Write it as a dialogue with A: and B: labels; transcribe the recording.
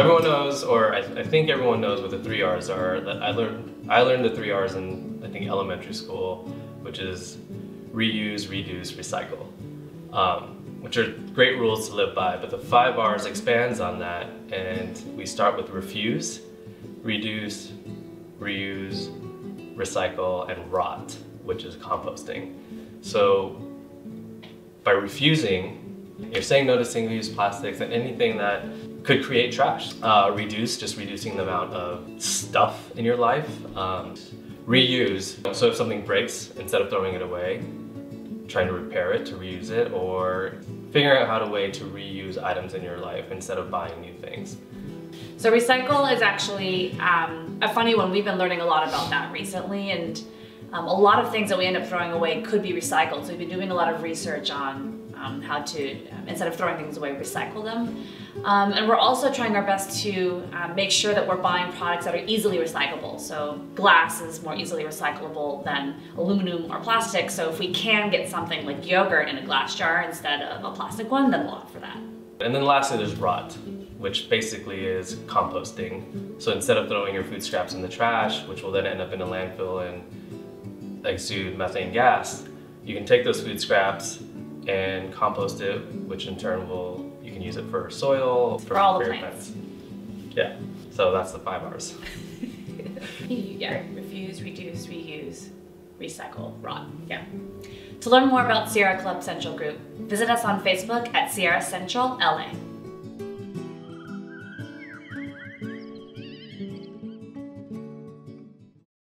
A: everyone knows, or I think everyone knows what the 3 R's are. That I learned the 3 R's in, I think, elementary school, which is reuse, reduce, recycle, which are great rules to live by. But the 5 R's expands on that, and we start with refuse, reduce, reuse, recycle, and rot, which is composting. So by refusing, you're saying no to single-use plastics and anything that could create trash. Reduce, just reducing the amount of stuff in your life. Reuse, so if something breaks, instead of throwing it away, trying to repair it, to reuse it, or figuring out how to way to reuse items in your life instead of buying new things.
B: So recycle is actually a funny one. We've been learning a lot about that recently, and a lot of things that we end up throwing away could be recycled. So we've been doing a lot of research on how to, instead of throwing things away, recycle them. And we're also trying our best to make sure that we're buying products that are easily recyclable. So glass is more easily recyclable than aluminum or plastic. So if we can get something like yogurt in a glass jar instead of a plastic one, then we'll opt for that.
A: And then lastly, there's rot, which basically is composting. So instead of throwing your food scraps in the trash, which will then end up in a landfill and exude methane gas, you can take those food scraps and compost it, which in turn you can use it for soil,
B: for all the plants.
A: Yeah, so that's the 5 R's.
B: Yeah, refuse, reduce, reuse, recycle, rot. Yeah. To learn more about Sierra Club Central Group, visit us on Facebook at Sierra Central LA.